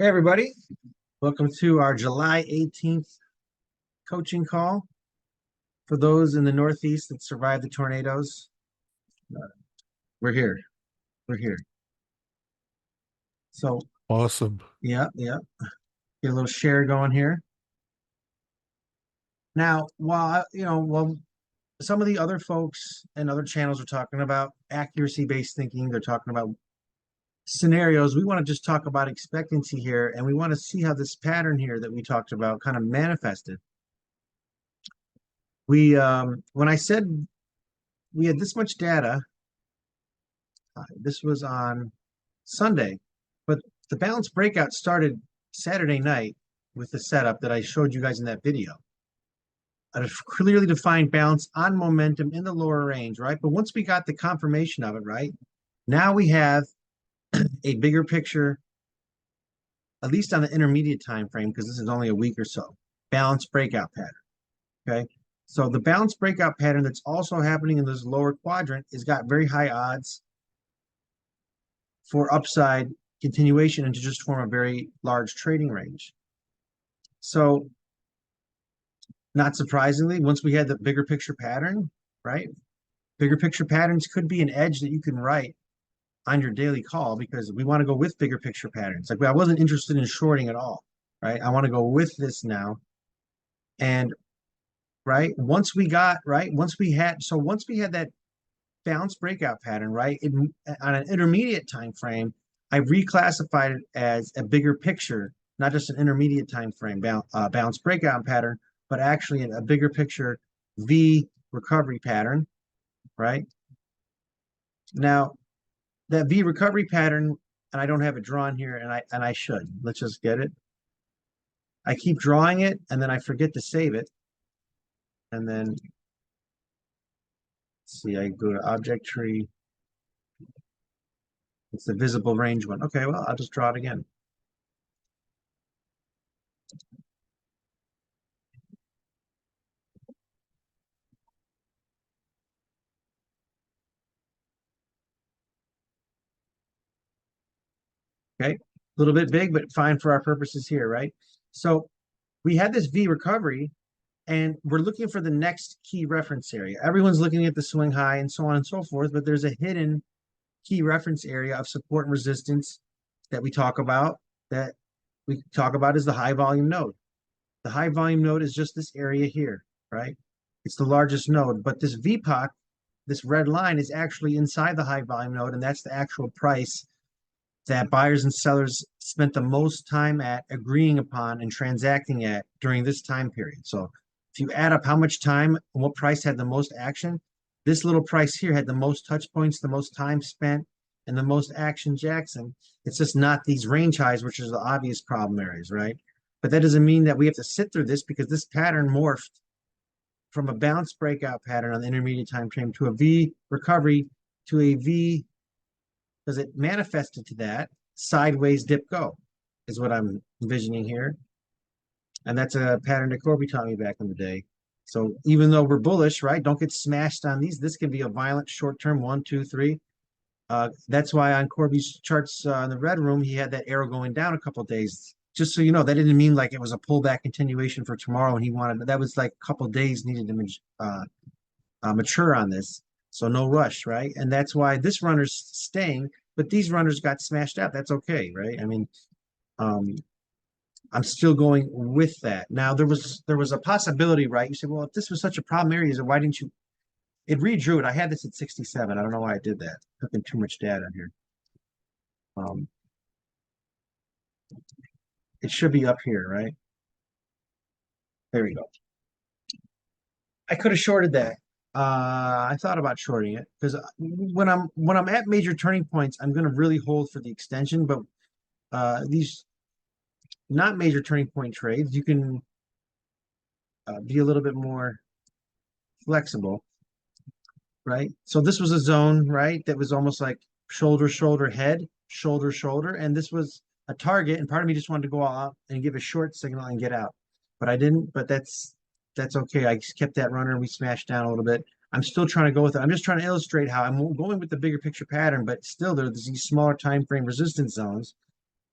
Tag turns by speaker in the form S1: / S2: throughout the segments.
S1: Hey, everybody. Welcome to our July 18th coaching call for those in the Northeast that survived the tornadoes. Uh, We're here. We're here. So,
S2: Awesome.
S1: yeah. Get a little share going here. Now, while some of the other folks and other channels are talking about accuracy-based thinking, they're talking about scenarios. We want to just talk about expectancy here, and we want to see how this pattern here that we talked about kind of manifested. When I said we had this much data. This was on Sunday, but the balance breakout started Saturday night with the setup that I showed you guys in that video. A clearly defined balance on momentum in the lower range, right? But once we got the confirmation of it, right, now we have a bigger picture, at least on the intermediate time frame, because this is only a week or so, balance breakout pattern. Okay. So the balance breakout pattern that's also happening in this lower quadrant has got very high odds for upside continuation and to just form a very large trading range. So not surprisingly, once we had the bigger picture pattern, right? Bigger picture patterns could be an edge that you can write on your daily call because we want to go with bigger picture patterns. Like I wasn't interested in shorting at all, right? I want to go with this now. And once we had that bounce breakout pattern, right? On an intermediate time frame, I reclassified it as a bigger picture, not just an intermediate time frame bounce breakout pattern, but actually a bigger picture V recovery pattern, right? Now, that V recovery pattern, and I don't have it drawn here, and I should. Let's just get it. I keep drawing it, and then I forget to save it. And then, let's see, I go to object tree. It's the visible range one. Okay, well, I'll just draw it again. Okay, a little bit big, but fine for our purposes here, right? So we had this V recovery, and we're looking for the next key reference area. Everyone's looking at the swing high and so on and so forth, but there's a hidden key reference area of support and resistance that we talk about is the high volume node. The high volume node is just this area here, right? It's the largest node, but this VPOC, this red line, is actually inside the high volume node, and that's the actual price that buyers and sellers spent the most time at agreeing upon and transacting at during this time period. So if you add up how much time and what price had the most action, this little price here had the most touch points, the most time spent, and the most action Jackson. It's just not these range highs, which is the obvious problem areas, right? But that doesn't mean that we have to sit through this because this pattern morphed from a bounce breakout pattern on the intermediate time frame to a V recovery to a V because it manifested to that sideways dip go is what I'm envisioning here. And that's a pattern that Corby taught me back in the day. So even though we're bullish, right, don't get smashed on these. This can be a violent short-term 1, 2, 3. That's why on Corby's charts in the red room, he had that arrow going down a couple days. Just so you know, that didn't mean like it was a pullback continuation for tomorrow and he wanted, that was like a couple days needed to mature on this. So no rush, right? And that's why this runner's staying, but these runners got smashed out. That's okay, right? I mean, I'm still going with that. Now there was a possibility, right? You said, well, if this was such a problem area, why didn't you? It redrew it. I had this at 67. I don't know why I did that. Took in too much data here. It should be up here, right? There we go. I could have shorted that. I thought about shorting it because when I'm at major turning points, I'm going to really hold for the extension. But these not major turning point trades, you can be a little bit more flexible, right? So this was a zone, right, that was almost like shoulder, shoulder, head, shoulder, shoulder, and this was a target. And part of me just wanted to go all out and give a short signal and get out, but I didn't. But that's okay. I just kept that runner and we smashed down a little bit. I'm still trying to go with it. I'm just trying to illustrate how I'm going with the bigger picture pattern, but still there's these smaller time frame resistance zones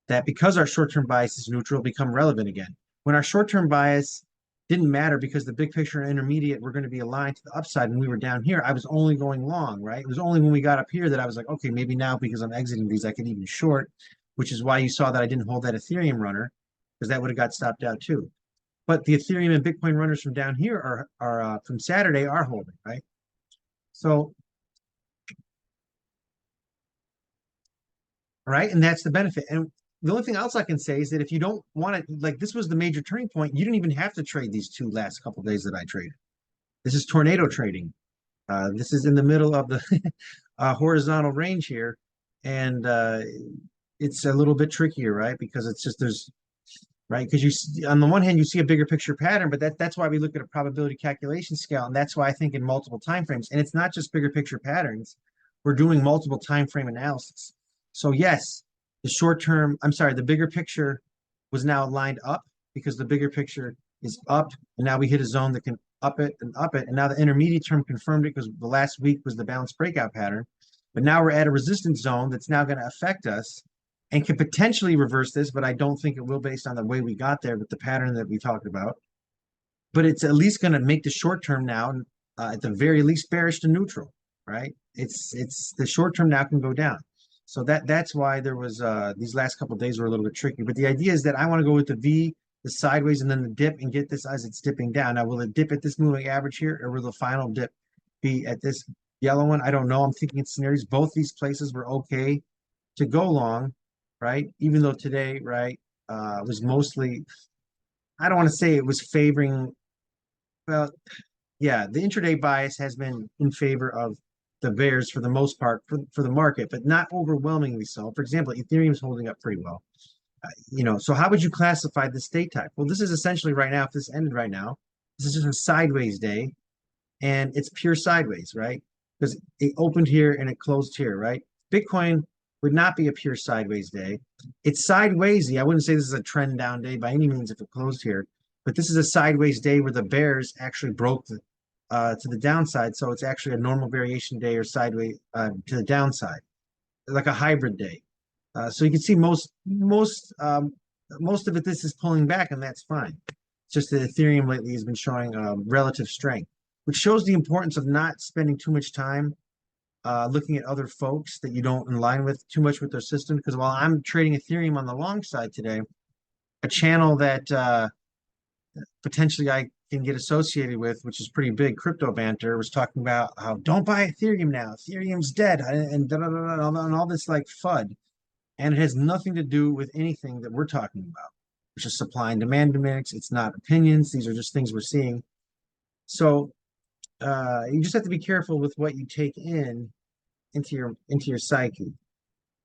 S1: that because our short-term bias is neutral, become relevant again. When our short-term bias didn't matter because the big picture and intermediate were going to be aligned to the upside when we were down here, I was only going long, right? It was only when we got up here that I was like, okay, maybe now because I'm exiting these, I can even short, which is why you saw that I didn't hold that Ethereum runner, because that would have got stopped out too. But the Ethereum and Bitcoin runners from down here are from Saturday are holding, right? So, right, and that's the benefit. And the only thing else I can say is that if you don't want to, like, this was the major turning point. You didn't even have to trade these two last couple of days that I traded. This is tornado trading. This is in the middle of the horizontal range here, and it's a little bit trickier, right? Because it's just there's right because on the one hand you see a bigger picture pattern, but that's why we look at a probability calculation scale, and that's why I think in multiple time frames, and it's not just bigger picture patterns. We're doing multiple time frame analysis. So yes, the short term, I'm sorry, the bigger picture was now lined up because the bigger picture is up, and now we hit a zone that can up it, and now the intermediate term confirmed it because the last week was the bounce breakout pattern. But now we're at a resistance zone that's now going to affect us and can potentially reverse this, but I don't think it will based on the way we got there with the pattern that we talked about. But it's at least going to make the short term now, at the very least, bearish to neutral, right? It's the short term now can go down. So that's why there was these last couple of days were a little bit tricky. But the idea is that I want to go with the V, the sideways, and then the dip and get this as it's dipping down. Now, will it dip at this moving average here, or will the final dip be at this yellow one? I don't know. I'm thinking in scenarios. Both these places were okay to go long, right? Even though today, right, was mostly, I don't want to say it was favoring, well, yeah, the intraday bias has been in favor of the bears for the most part for the market, but not overwhelmingly so. For example, Ethereum is holding up pretty well. So how would you classify the state type? Well, this is essentially right now, if this ended right now, this is just a sideways day, and it's pure sideways, right? Because it opened here and it closed here, right? Bitcoin would not be a pure sideways day. It's sidewaysy. I wouldn't say this is a trend down day by any means if it closed here, but this is a sideways day where the bears actually broke to the downside. So it's actually a normal variation day or sideways to the downside, like a hybrid day. So you can see most of it, this is pulling back, and that's fine. It's just that Ethereum lately has been showing relative strength, which shows the importance of not spending too much time looking at other folks that you don't align with too much with their system. Because while I'm trading Ethereum on the long side today, a channel that potentially I can get associated with, which is pretty big, Crypto Banter, was talking about how don't buy Ethereum now. Ethereum's dead, and and all this like FUD. And it has nothing to do with anything that we're talking about, which is supply and demand dynamics. It's not opinions. These are just things we're seeing. So you just have to be careful with what you take into your psyche,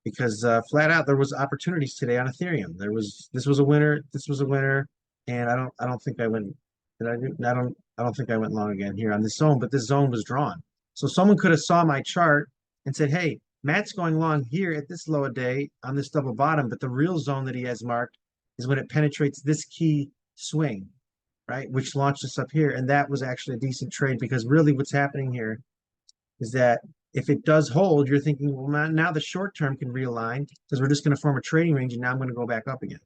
S1: because flat out there was opportunities today on Ethereum. This was a winner, this was a winner, and I don't think I went. Did I do? I don't think I went long again here on this zone, but this zone was drawn. So someone could have saw my chart and said, "Hey, Matt's going long here at this low a day on this double bottom, but the real zone that he has marked is when it penetrates this key swing, right? Which launched us up here. And that was actually a decent trade because really what's happening here is that if it does hold, you're thinking, well, now the short term can realign because we're just going to form a trading range and now I'm going to go back up again,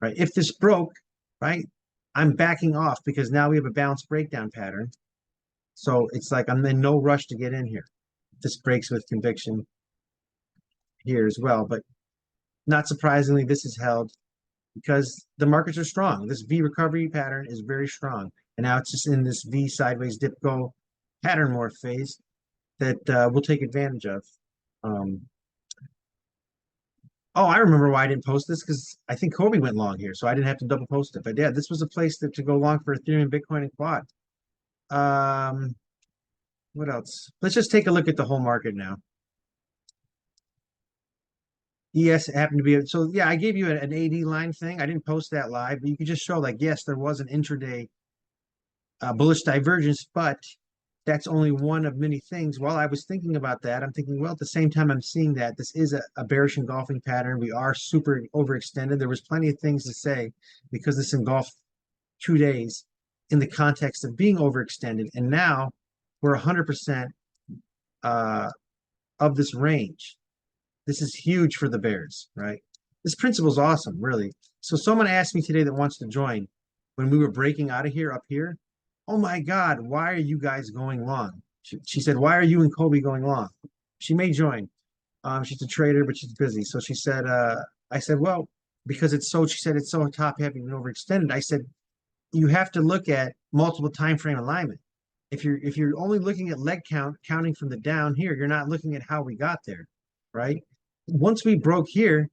S1: right? If this broke, right, I'm backing off because now we have a bounce breakdown pattern. So it's like I'm in no rush to get in here. This breaks with conviction here as well, but not surprisingly, this is held because the markets are strong. This V recovery pattern is very strong, and now it's just in this V sideways dip go pattern morph phase that we'll take advantage of. Oh, I remember why I didn't post this because I think Kobe went long here, so I didn't have to double post it. But yeah, this was a place to go long for Ethereum, Bitcoin, and Quad. What else? Let's just take a look at the whole market now. Yes, it happened to be so. Yeah, I gave you an AD line thing. I didn't post that live, but you could just show like, yes, there was an intraday bullish divergence, but that's only one of many things. While I was thinking about that, I'm thinking, well, at the same time, I'm seeing that this is a bearish engulfing pattern. We are super overextended. There was plenty of things to say because this engulfed 2 days in the context of being overextended, and now we're 100% of this range. This is huge for the bears, right? This principle is awesome, really. So someone asked me today that wants to join when we were breaking out of here up here. Oh my God, why are you guys going long? She said, why are you and Kobe going long? She may join. She's a trader, but she's busy. So she said, I said, well, because she said it's so top heavy and overextended. I said, you have to look at multiple time frame alignment. If you're only looking at leg count, counting from the down here, you're not looking at how we got there, right? Once we broke here,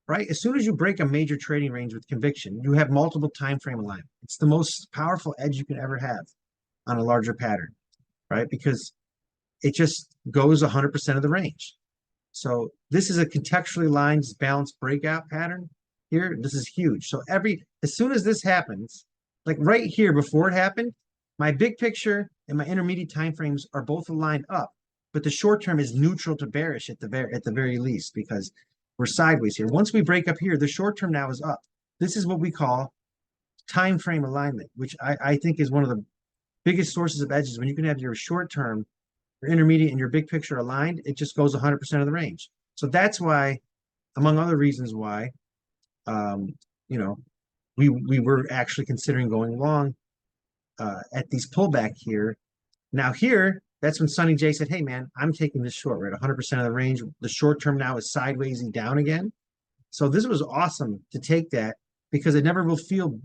S1: right? As soon as you break a major trading range with conviction, you have multiple time frame alignment. It's the most powerful edge you can ever have on a larger pattern, right? Because it just goes 100% of the range. So this is a contextually aligned balanced breakout pattern here. This is huge. So as soon as this happens, like right here before it happened, my big picture and my intermediate time frames are both aligned up, but the short term is neutral to bearish at the very least because we're sideways here. Once we break up here, the short term now is up. This is what we call time frame alignment, which I think is one of the biggest sources of edges. When you can have your short term, your intermediate, and your big picture aligned, it just goes 100% of the range. So that's why, among other reasons why, you know, we were actually considering going long at these pullback here. Now here, that's when Sonny J said, hey man, I'm taking this short. We're at 100% of the range. The short term now is sideways down again. So this was awesome to take that because it never will feel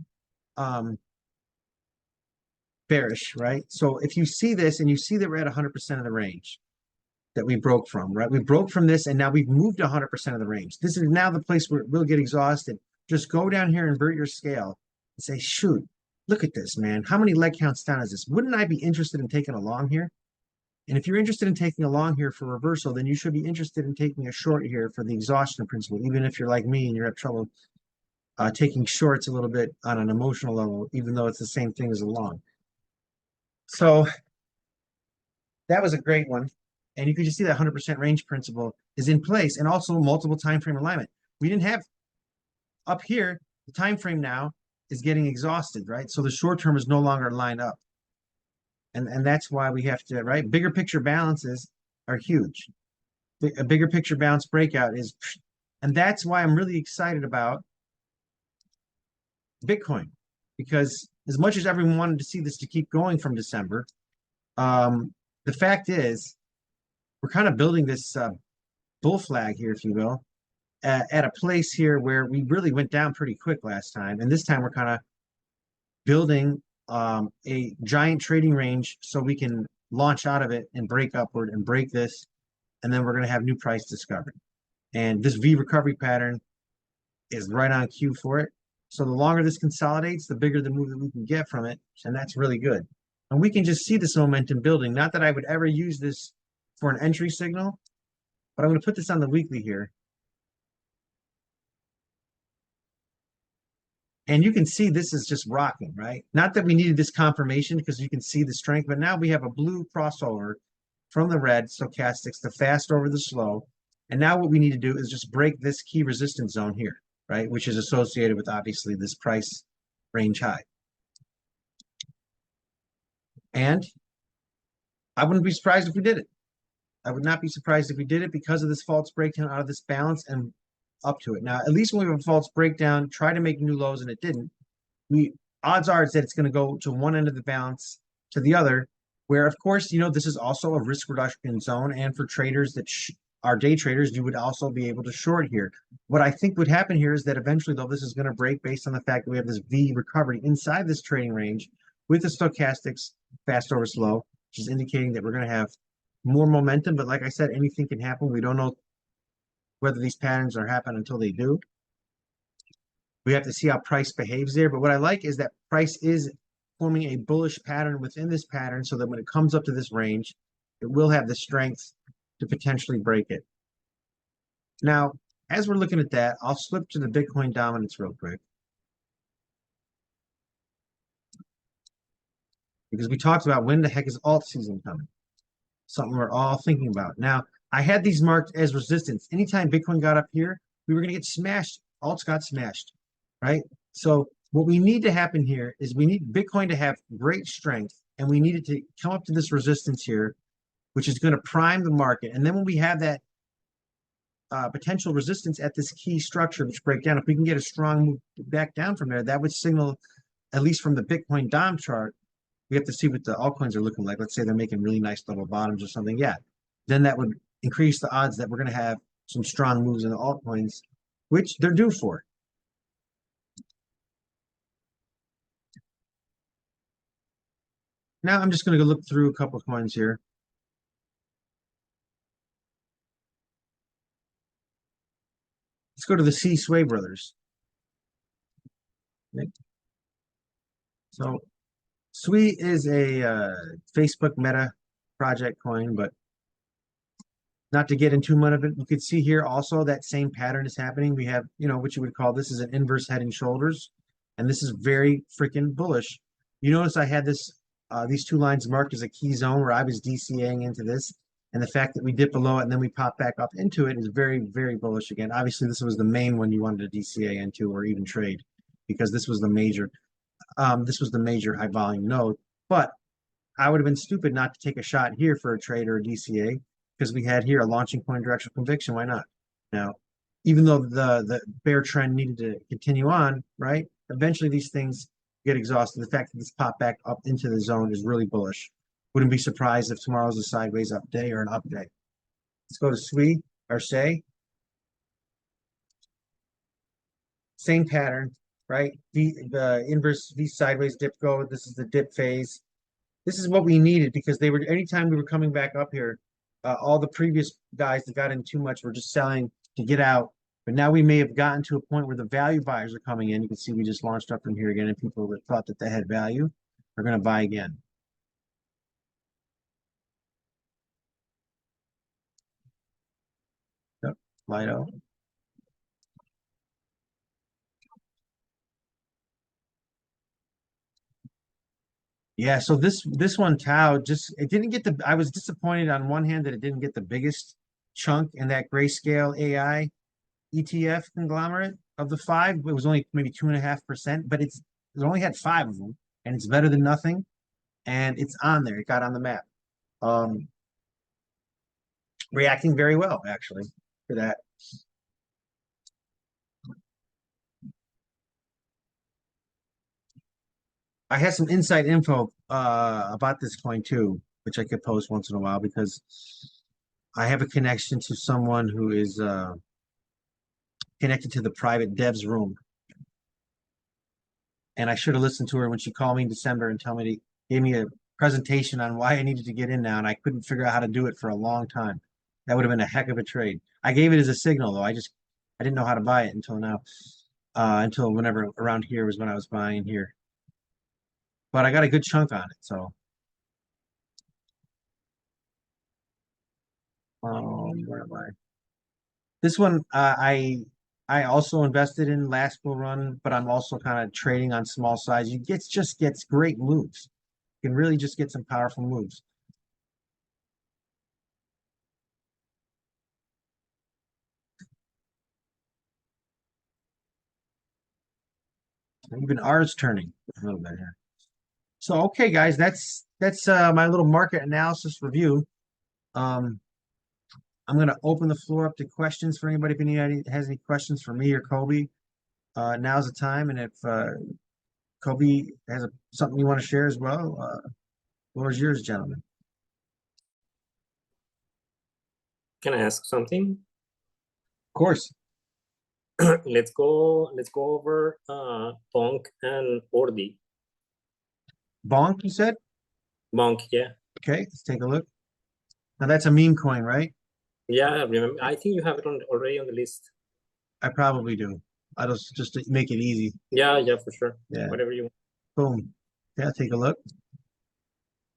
S1: bearish, right? So if you see this and you see that we're at 100% of the range that we broke from, right? We broke from this and now we've moved 100% of the range. This is now the place where we'll get exhausted. Just go down here, invert your scale and say, shoot, look at this, man. How many leg counts down is this? Wouldn't I be interested in taking a long here? And if you're interested in taking a long here for reversal, then you should be interested in taking a short here for the exhaustion principle, even if you're like me and you're having trouble taking shorts a little bit on an emotional level, even though it's the same thing as a long. So that was a great one. And you can just see that 100% range principle is in place and also multiple time frame alignment. We didn't have up here, the time frame now is getting exhausted, right? So the short term is no longer lined up. And that's why we have to, right? Bigger picture balances are huge. A bigger picture balance breakout is, and that's why I'm really excited about Bitcoin, because as much as everyone wanted to see this to keep going from December, the fact is we're kind of building this bull flag here, if you will, at a place here where we really went down pretty quick last time. And this time we're kind of building a giant trading range so we can launch out of it and break upward and break this. And then we're going to have new price discovery. And this V recovery pattern is right on cue for it. So the longer this consolidates, the bigger the move that we can get from it. And that's really good. And we can just see this momentum building. Not that I would ever use this for an entry signal, but I'm going to put this on the weekly here. And you can see this is just rocking, right? Not that we needed this confirmation because you can see the strength, but now we have a blue crossover from the red stochastics, the fast over the slow. And now what we need to do is just break this key resistance zone here, right? Which is associated with obviously this price range high. And I wouldn't be surprised if we did it. I would not be surprised if we did it because of this false breakdown out of this balance and up to it. Now, at least when we have a false breakdown, try to make new lows and it didn't. Odds are that it's going to go to one end of the balance to the other, where of course, you know, this is also a risk reduction zone. And for traders that are day traders, you would also be able to short here. What I think would happen here is that eventually, though, this is going to break based on the fact that we have this V recovery inside this trading range with the stochastics fast over slow, which is indicating that we're going to have more momentum. But like I said, anything can happen. We don't know whether these patterns are happening until they do. We have to see how price behaves there. But what I like is that price is forming a bullish pattern within this pattern so that when it comes up to this range, it will have the strength to potentially break it. Now, as we're looking at that, I'll slip to the Bitcoin dominance real quick. Because we talked about when the heck is alt season coming. Something we're all thinking about. Now, I had these marked as resistance. Anytime Bitcoin got up here, we were going to get smashed. Alts got smashed, right? So what we need to happen here is we need Bitcoin to have great strength, and we need it to come up to this resistance here, which is going to prime the market. And then when we have that potential resistance at this key structure, which break down. If we can get a strong move back down from there, that would signal, at least from the Bitcoin DOM chart, we have to see what the altcoins are looking like. Let's say they're making really nice double bottoms or something. Yeah, then that would increase the odds that we're going to have some strong moves in the altcoins, which they're due for. Now I'm just going to go look through a couple of coins here. Let's go to the C Sway Brothers. Okay. So Sui is a Facebook Meta project coin, but not to get into much of it. You could see here also that same pattern is happening. We have, what you would call this is an inverse head and shoulders, and this is very freaking bullish. You notice I had these two lines marked as a key zone where I was DCAing into this, and the fact that we dip below it and then we pop back up into it is very, very bullish again. Obviously, this was the main one you wanted to DCA into or even trade, because this was the major high volume node. But I would have been stupid not to take a shot here for a trade or a DCA, because we had here a launching point of directional conviction. Why not? Now, even though the bear trend needed to continue on, right? Eventually these things get exhausted. The fact that this pop back up into the zone is really bullish. Wouldn't be surprised if tomorrow's a sideways up day or an up day. Let's go to SWE or SAY. Same pattern, right? The inverse V sideways dip go. This is the dip phase. This is what we needed, because they were, anytime we were coming back up here, all the previous guys that got in too much were just selling to get out. But now we may have gotten to a point where the value buyers are coming in. You can see we just launched up from here again, and people that thought that they had value are going to buy again. Yep, Lido. Yeah, so this one, Tau, just it didn't get I was disappointed on one hand that it didn't get the biggest chunk in that Grayscale AI ETF conglomerate of the five. It was only maybe 2.5%, but it only had five of them, and it's better than nothing. And it's on there. It got on the map. Reacting very well, actually, for that. I had some inside info about this coin too, which I could post once in a while, because I have a connection to someone who is connected to the private devs room. And I should have listened to her when she called me in December and gave me a presentation on why I needed to get in now, and I couldn't figure out how to do it for a long time. That would have been a heck of a trade. I gave it as a signal though. I didn't know how to buy it until now. Until whenever around here was when I was buying here. But I got a good chunk on it, so where am I? This one, I also invested in last bull run, but I'm also kind of trading on small size. Just gets great moves. You can really just get some powerful moves. Even R's turning a little bit here. So okay, guys, that's my little market analysis review. I'm going to open the floor up to questions for anybody. If anybody has any questions for me or Kobe, now's the time. And if Kobe has something you want to share as well, floor is yours, gentlemen.
S2: Can I ask something?
S1: Of course.
S2: Let's go over Bonk and Ordi.
S1: Bonk, you said?
S2: Bonk, yeah.
S1: Okay, let's take a look. Now that's a meme coin, right?
S2: Yeah, I remember. I think you have it already on the list.
S1: I probably do. I just to make it easy.
S2: Yeah, for sure.
S1: Yeah.
S2: Whatever you want.
S1: Boom. Yeah, take a look.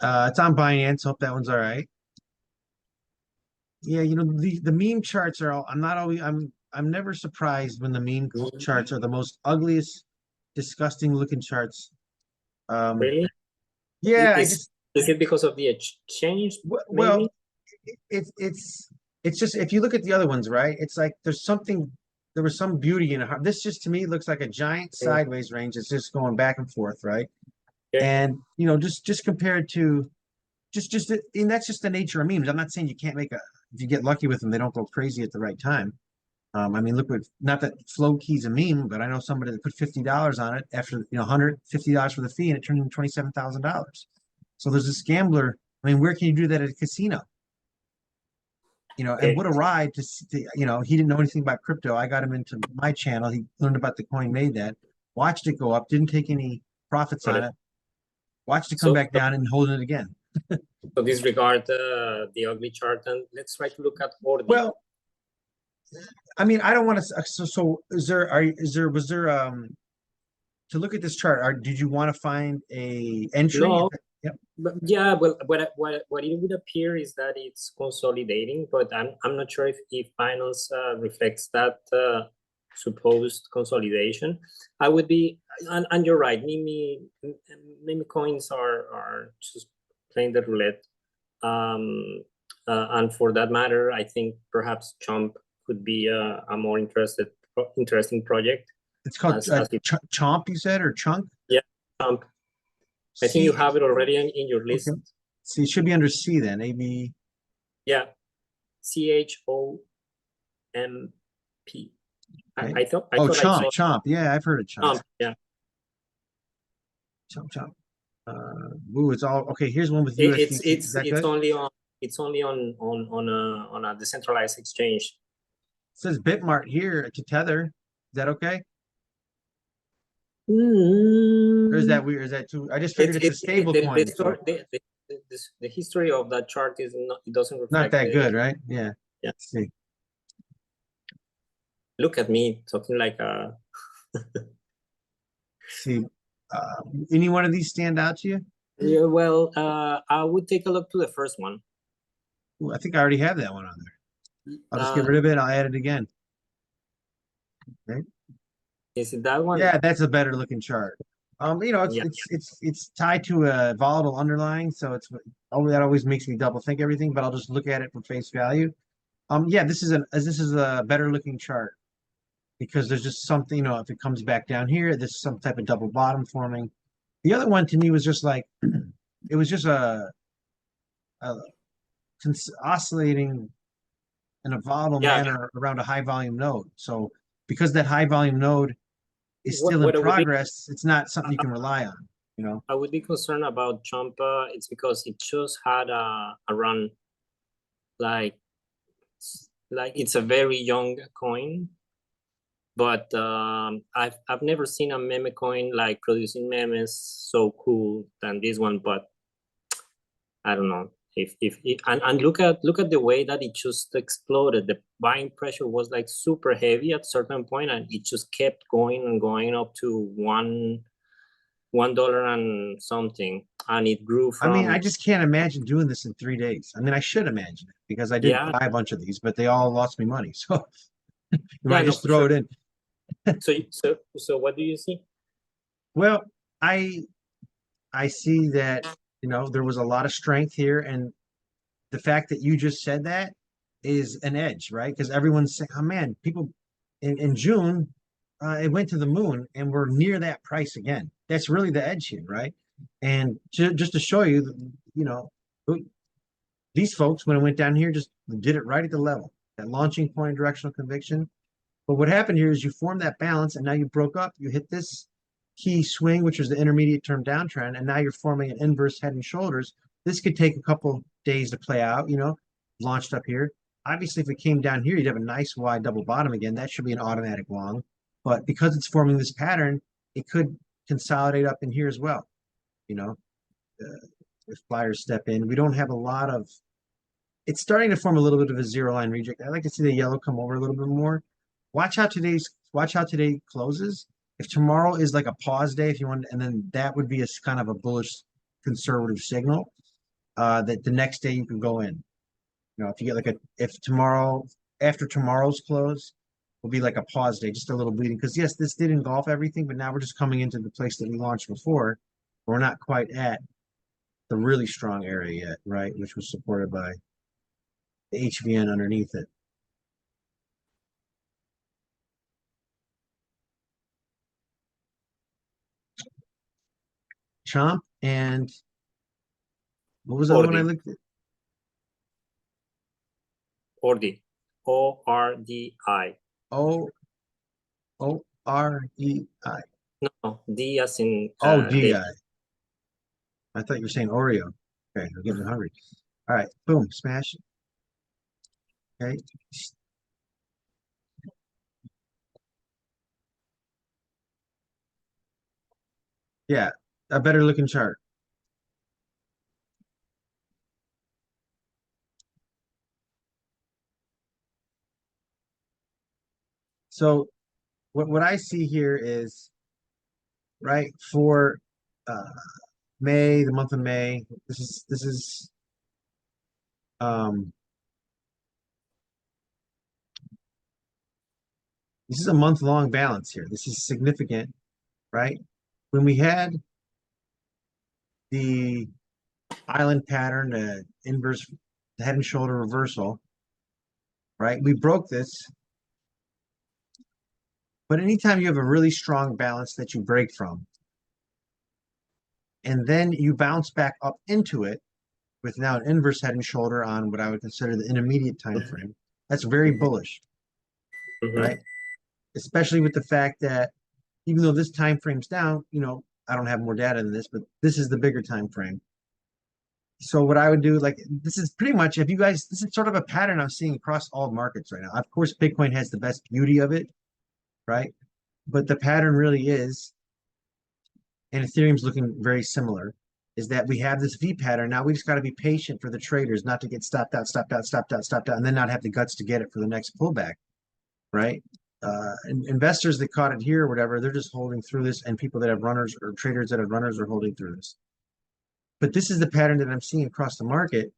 S1: It's on Binance. Hope that one's all right. Yeah, the meme charts are all. I'm never surprised when the meme charts are the most ugliest, disgusting looking charts.
S2: Really?
S1: Yeah,
S2: is it because of the exchange?
S1: Well, it's just, if you look at the other ones, right? It's like there was some beauty in it. This just to me looks like a giant sideways range. It's just going back and forth, right?
S2: Okay.
S1: And just compared to and that's just the nature of memes. I'm not saying you can't if you get lucky with them, they don't go crazy at the right time. I mean, look what, not that Flow Key's a meme, but I know somebody that put $50 on it after, $150 for the fee, and it turned into $27,000. So there's this gambler. I mean, where can you do that at a casino? And
S2: Okay.
S1: what a ride he didn't know anything about crypto. I got him into my channel. He learned about the coin, made that, watched it go up, didn't take any profits on it, watched it come back down and hold it again.
S2: So disregard the ugly chart, and let's try to look at Ordi.
S1: Well, I mean, I don't want to. So was there to look at this chart? Did you want to find a entry?
S2: No.
S1: Yep.
S2: But yeah, well, what it would appear is that it's consolidating, but I'm not sure if Binance reflects that supposed consolidation. I would be, and you're right. Meme coins are just playing the roulette. And for that matter, I think perhaps Chomp could be a more interesting project.
S1: It's called Chomp, you said, or Chunk?
S2: Yeah, Chomp. I think you have it already in your list.
S1: Okay. See, it should be under C then. AB.
S2: Yeah, CHOMP.
S1: Okay.
S2: I thought.
S1: Chomp. Yeah, I've heard of Chomp.
S2: Yeah.
S1: Chomp. Ooh, it's all okay. Here's one with USDT.
S2: It's only on a decentralized exchange.
S1: It says Bitmart here to Tether. Is that okay? Or is that weird? Is that too? I just figured it's a stable coin.
S2: The history of that chart is not. It doesn't reflect.
S1: Not that good, right? Yeah.
S2: Yeah.
S1: Let's see.
S2: Look at me talking like a.
S1: See, any one of these stand out to you?
S2: Yeah, well, I would take a look to the first one.
S1: Ooh, I think I already have that one on there. I'll just get rid of it. I'll add it again. Okay.
S2: Is it that one?
S1: Yeah, that's a better looking chart. It's tied to a volatile underlying, so that always makes me double think everything. But I'll just look at it for face value. Yeah, this is a better looking chart because there's just something. If it comes back down here, there's some type of double bottom forming. The other one to me was just like it was just oscillating in a volatile manner around a high volume node. So because that high volume node is still in progress, it's not something you can rely on.
S2: I would be concerned about Chomp. It's because it just had a run, like it's a very young coin, but I've never seen a meme coin like producing memes so cool than this one. But I don't know and look at the way that it just exploded. The buying pressure was like super heavy at a certain point, and it just kept going and going up to $1 and something, and it grew from.
S1: I mean, I just can't imagine doing this in 3 days. I mean, I should imagine it because I did buy a bunch of these, but they all lost me money. So you might just throw it in.
S2: So what do you see?
S1: Well, I see that there was a lot of strength here, and the fact that you just said that is an edge, right? Because everyone's saying, "Oh man, people in June, it went to the moon, and we're near that price again." That's really the edge here, right? And just to show you, these folks when it went down here just did it right at the level, that launching point of directional conviction. But what happened here is you formed that balance, and now you broke up. You hit this key swing, which is the intermediate term downtrend, and now you're forming an inverse head and shoulders. This could take a couple days to play out, launched up here. Obviously, if it came down here, you'd have a nice wide double bottom again. That should be an automatic long. But because it's forming this pattern, it could consolidate up in here as well. If flyers step in, we don't have a lot of. It's starting to form a little bit of a zero line reject. I like to see the yellow come over a little bit more. Watch how today closes. If tomorrow is like a pause day, if you want, and then that would be a kind of a bullish conservative signal that the next day you can go in. If you get if tomorrow after tomorrow's close will be like a pause day, just a little bleeding. Because yes, this did engulf everything, but now we're just coming into the place that we launched before. We're not quite at the really strong area yet, right? Which was supported by the HVN underneath it. Chomp and what was the other one I looked at?
S2: Ordi. ORDI.
S1: O-O-R-E-I.
S2: No, D as in
S1: Oh,
S2: David.
S1: D-I. I thought you were saying Oreo. Okay, I'm getting hungry. All right, boom, smash. Okay. Yeah, a better looking chart. So what I see here is right for uh May, the month of May. Um this is a month-long balance here. This is significant, right? When we had the island pattern, the inverse head and shoulder reversal, right? We broke this, but anytime you have a really strong balance that you break from, and then you bounce back up into it with now an inverse head and shoulder on what I would consider the intermediate time frame, that's very
S2: Mhm,
S1: bullish,
S2: mhm,
S1: right? Especially with the fact that even though this time frame's down, I don't have more data than this, but this is the bigger time frame. So what I would do, like this is pretty much if you guys, this is sort of a pattern I'm seeing across all markets right now. Of course, Bitcoin has the best beauty of it, right? But the pattern really is, and Ethereum's looking very similar, is that we have this V pattern. Now we just got to be patient for the traders not to get stopped out, stopped out, stopped out, stopped out, and then not have the guts to get it for the next pullback, right? Investors that caught it here or whatever, they're just holding through this, and people that have runners or traders that have runners are holding through this. But this is the pattern that I'm seeing across the market.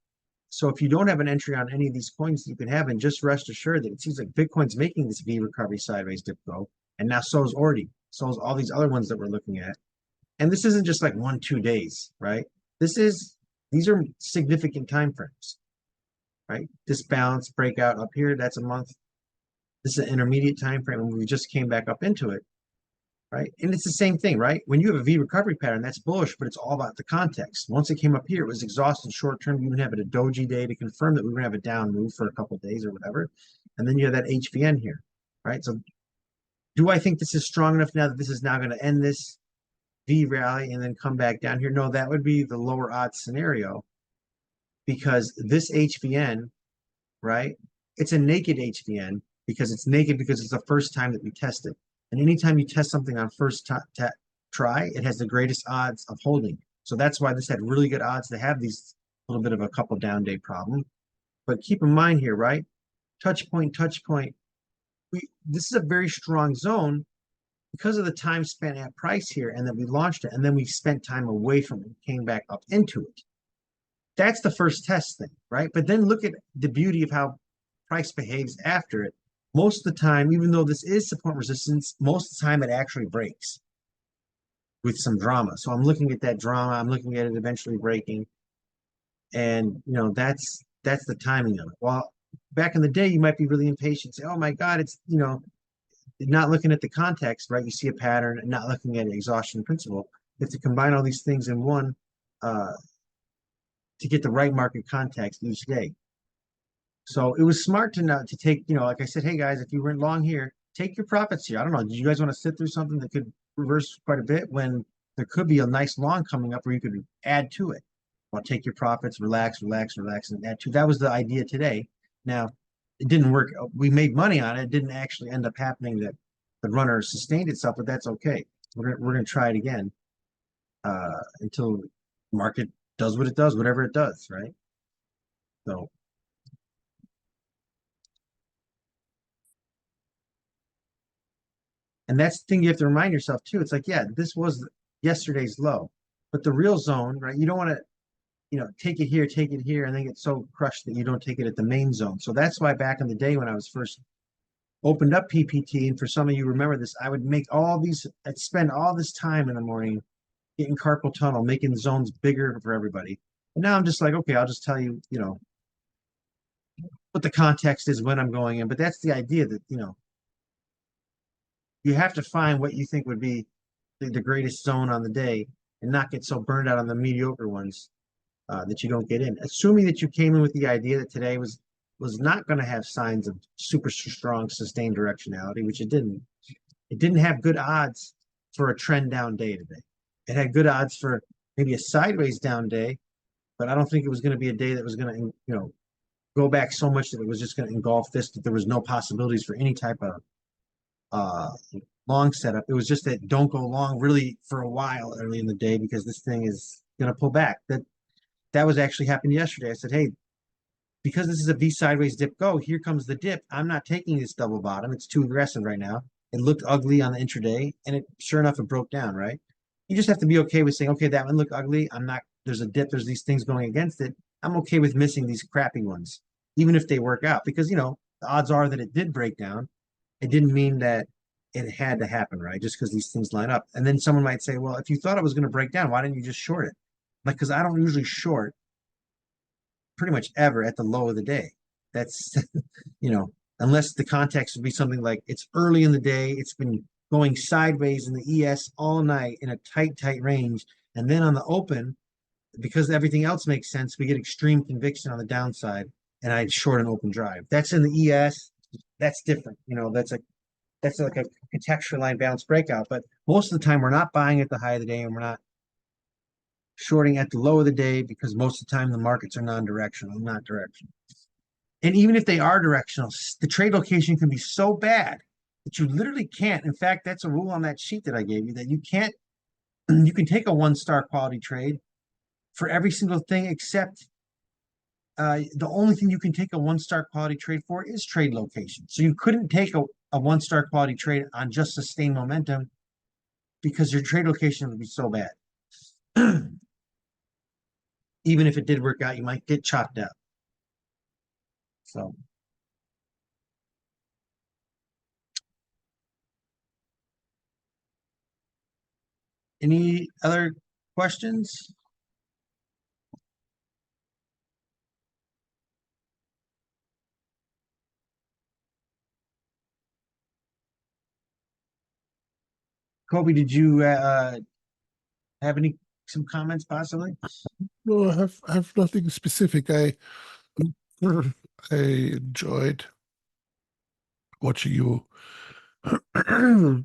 S1: So if you don't have an entry on any of these coins that you can have, and just rest assured that it seems like Bitcoin's making this V recovery sideways dip go, and now so is Ordi, so is all these other ones that we're looking at. And this isn't just like 1-2 days, right? These are significant time frames, right? This balance breakout up here, that's a month. This is an intermediate time frame, and we just came back up into it, right? And it's the same thing, right? When you have a V recovery pattern, that's bullish, but it's all about the context. Once it came up here, it was exhausted short term. You even have a doji day to confirm that we are going to have a down move for a couple of days or whatever. And then you have that HVN here, right? So do I think this is strong enough now that this is now going to end this V rally and then come back down here? No, that would be the lower odds scenario because this HVN, right? It's a naked HVN because it's naked because it's the first time that we test it. And anytime you test something on first try, it has the greatest odds of holding. So that's why this had really good odds to have these little bit of a couple down day problem. But keep in mind here, right? Touch point, touch point. This is a very strong zone because of the time spent at price here, and then we launched it, and then we spent time away from it, came back up into it. That's the first test thing, right? But then look at the beauty of how price behaves after it. Most of the time, even though this is support resistance, most of the time it actually breaks with some drama. So I'm looking at that drama. I'm looking at it eventually breaking, and that's the timing of it. Well, back in the day, you might be really impatient, say, "Oh my God, it's not looking at the context, right? You see a pattern and not looking at an exhaustion principle. You have to combine all these things in one uh, to get the right market context each day. So it was smart to not to take, like I said, hey guys, if you went long here, take your profits here. I don't know. Do you guys want to sit through something that could reverse quite a bit when there could be a nice long coming up where you could add to it? Well, take your profits, relax, relax, relax, and add to. That was the idea today. Now, it didn't work. We made money on it. It didn't actually end up happening that the runner sustained itself, but that's okay. We're gonna try it again until the market does what it does, whatever it does, right? So. And that's the thing you have to remind yourself too. It's like, yeah, this was yesterday's low, but the real zone, right? You don't want to, take it here, and then get so crushed that you don't take it at the main zone. So that's why back in the day when I was first opened up PPT, and for some of you remember this, I would I'd spend all this time in the morning getting carpal tunnel, making the zones bigger for everybody. And now I'm just like, okay, I'll just tell you, what the context is when I'm going in. But that's the idea that, you have to find what you think would be the greatest zone on the day and not get so burned out on the mediocre ones that you don't get in. Assuming that you came in with the idea that today was was not going to have signs of super strong sustained directionality, which it didn't. It didn't have good odds for a trend down day today. It had good odds for maybe a sideways down day, but I don't think it was going to be a day that was going to, go back so much that it was just going to engulf this, that there was no possibilities for any type of uh long setup. It was just that don't go long really for a while early in the day because this thing is going to pull back. That was actually happened yesterday. I said, hey, because this is a V sideways dip go, here comes the dip. I'm not taking this double bottom. It's too aggressive right now. It looked ugly on the intraday, and it sure enough it broke down, right? You just have to be okay with saying, okay, that one looked ugly. I'm not, there's a dip, there's these things going against it. I'm okay with missing these crappy ones, even if they work out, because the odds are that it did break down. It didn't mean that it had to happen, right? Just because these things line up. And then someone might say, well, if you thought it was going to break down, why didn't you just short it? Like, because I don't usually short pretty much ever at the low of the day. That's, unless the context would be something like it's early in the day, it's been going sideways in the ES all night in a tight range. And then on the open, because everything else makes sense, we get extreme conviction on the downside and I short an open drive. That's in the ES. That's different. That's like a contextual line balance breakout. But most of the time we're not buying at the high of the day and we're not shorting at the low of the day because most of the time the markets are non-directional, not directional. And even if they are directional, the trade location can be so bad that you literally can't. In fact, that's a rule on that sheet that I gave you that you can't, you can take a 1-star quality trade for every single thing except the only thing you can take a 1-star quality trade for is trade location. So you couldn't take a 1-star quality trade on just sustained momentum because your trade location would be so bad. Even if it did work out, you might get chopped up. So any other questions? Kobe, did you have some comments possibly?
S3: No, I have nothing specific. I enjoyed watching you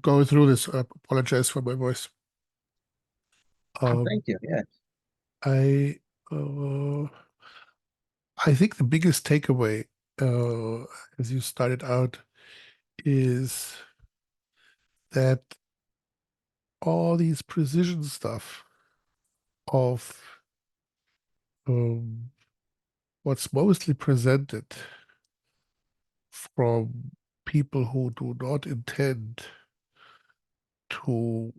S3: go through this. I apologize for my voice.
S1: Thank you. Yeah.
S3: I think the biggest takeaway, as you started out, is that all these precision stuff of what's mostly presented from people who do not intend to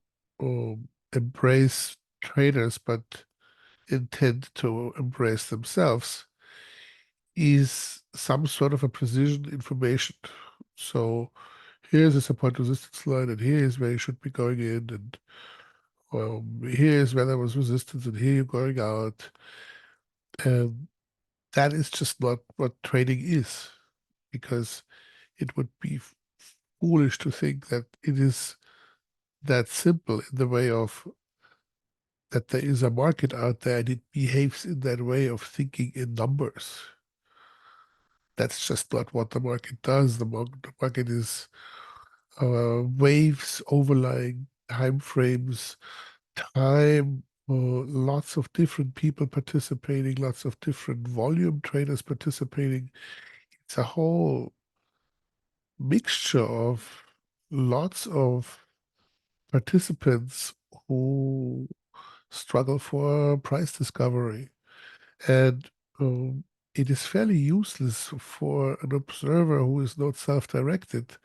S3: embrace traders but intend to embrace themselves is some sort of a precision information. So here's a support resistance line, and here's where you should be going in, and here's where there was resistance, and here you're going out. And that is just not what trading is, because it would be foolish to think that it is that simple in the way of that there is a market out there and it behaves in that way of thinking in numbers. That's just not what the market does. The market is waves, overlying time frames, time, lots of different people participating, lots of different volume traders participating. It's a whole mixture of lots of participants who struggle for price discovery. And it is fairly useless for an observer who is not self-directed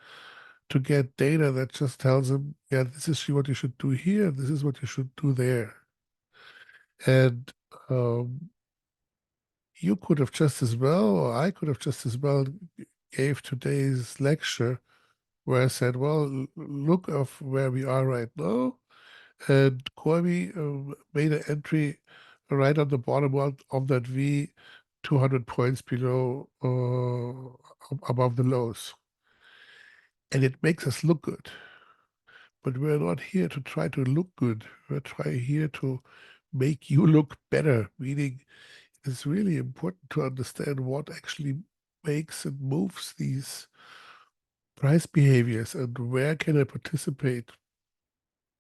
S3: to get data that just tells him, yeah, this is what you should do here, this is what you should do there. And you could have just as well, or I could have just as well gave today's lecture where I said, well, look of where we are right now. And Corby made an entry right on the bottom of that V, 200 points below, above the lows. And it makes us look good. But we're not here to try to look good. We're here to make you look better, meaning it's really important to understand what actually makes and moves these price behaviors, and where can I participate?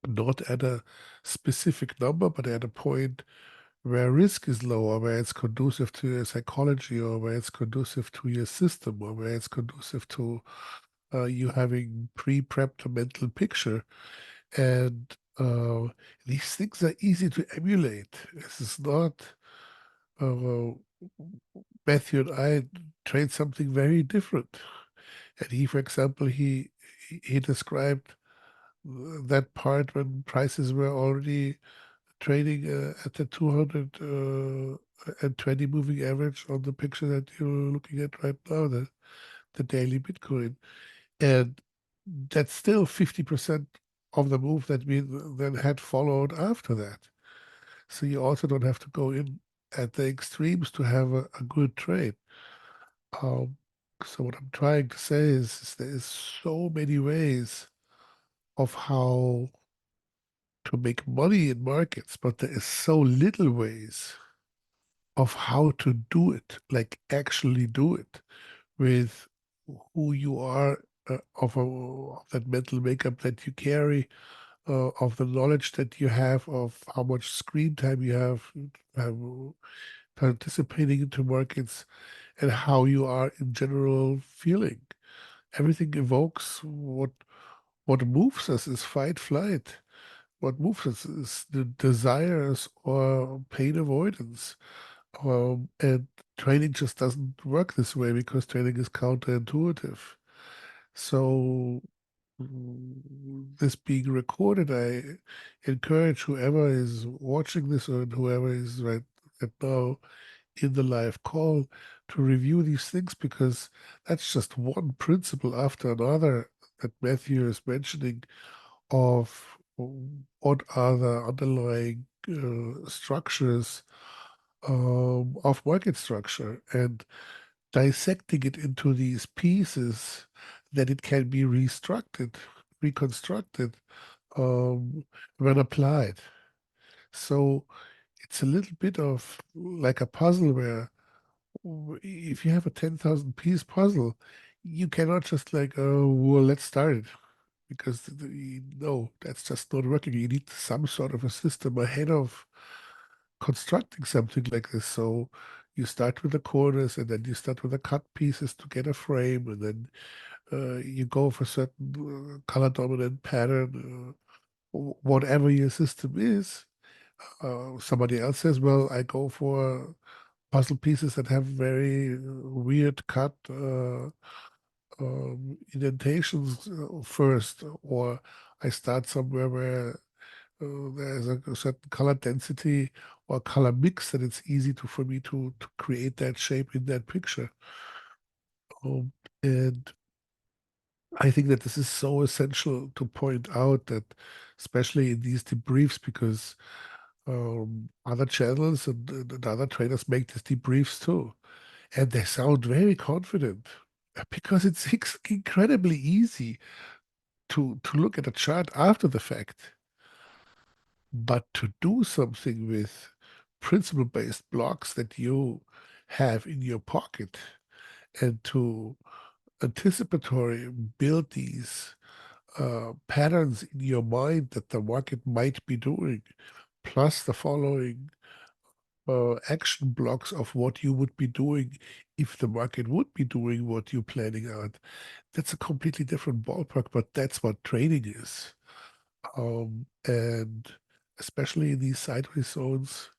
S3: Not at a specific number, but at a point where risk is lower, where it's conducive to your psychology, or where it's conducive to your system, or where it's conducive to you having pre-prepped a mental picture. And these things are easy to emulate. This is not uh, Matthew and I trade something very different. And he, for example, he described that part when prices were already trading at the 220 moving average on the picture that you're looking at right now, the daily Bitcoin. And that's still 50% of the move that we then had followed after that. So you also don't have to go in at the extremes to have a good trade. Um, so what I'm trying to say is there is so many ways of how to make money in markets, but there is so little ways of how to do it, like actually do it with who you are, of that mental makeup that you carry, of the knowledge that you have, of how much screen time you have participating into markets, and how you are in general feeling. Everything evokes what moves us is fight flight. What moves us is the desires or pain avoidance. And training just doesn't work this way because training is counterintuitive. So this being recorded, I encourage whoever is watching this or whoever is right now in the live call to review these things, because that's just one principle after another that Matthew is mentioning of what are the underlying structures of market structure, and dissecting it into these pieces that it can be reconstructed when applied. So it's a little bit of like a puzzle where if you have a 10,000 piece puzzle, you cannot just like, oh, well, let's start it. Because no, that's just not working. You need some sort of a system ahead of constructing something like this. So you start with the corners, and then you start with the cut pieces to get a frame, and then you go for certain color dominant pattern, whatever your system is. Somebody else says, well, I go for puzzle pieces that have very weird cut indentations first, or I start somewhere where there's a certain color density or color mix that it's easy for me to create that shape in that picture. And I think that this is so essential to point out, that especially in these debriefs, because other channels and other traders make these debriefs too, and they sound very confident because it's incredibly easy to look at a chart after the fact. But to do something with principle-based blocks that you have in your pocket, and to anticipatory build these patterns in your mind that the market might be doing, plus the following action blocks of what you would be doing if the market would be doing what you're planning out. That's a completely different ballpark, but that's what trading is. And especially in these sideways zones,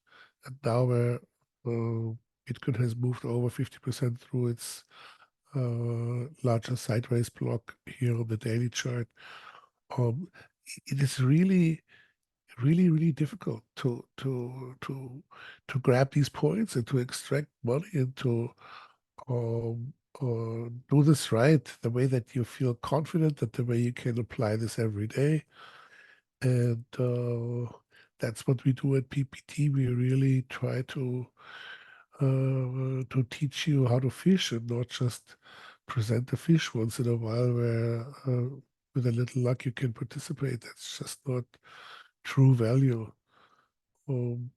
S3: and now where Bitcoin has moved over 50% through its larger sideways block here on the daily chart, it is really, really, really difficult to grab these points and to extract money and to um, do this right, the way that you feel confident, that the way you can apply this every day. And that's what we do at PPT. We really try to teach you how to fish, and not just present the fish once in a while where with a little luck you can participate. That's just not true value. And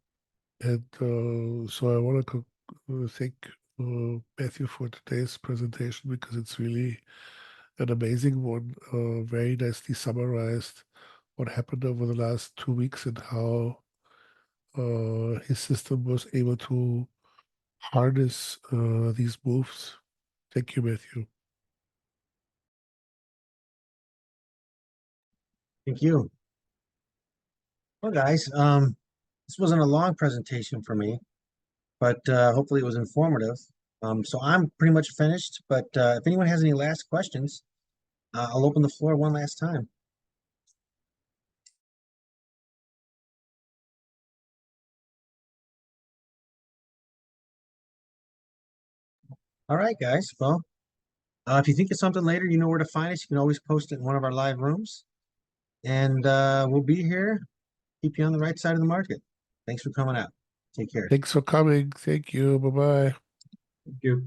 S3: so I want to thank Matthew, for today's presentation because it's really an amazing one. Very nicely summarized what happened over the last 2 weeks and how his system was able to harness these moves. Thank you, Matthew.
S1: Thank you. Well, guys, this wasn't a long presentation for me, but hopefully it was informative. So I'm pretty much finished, but if anyone has any last questions, I'll open the floor one last time. All right, guys. Well, if you think of something later, you know where to find us. You can always post it in one of our live rooms. And we'll be here, keep you on the right side of the market. Thanks for coming out. Take care.
S3: Thanks for coming. Thank you. Bye bye.
S2: Thank you.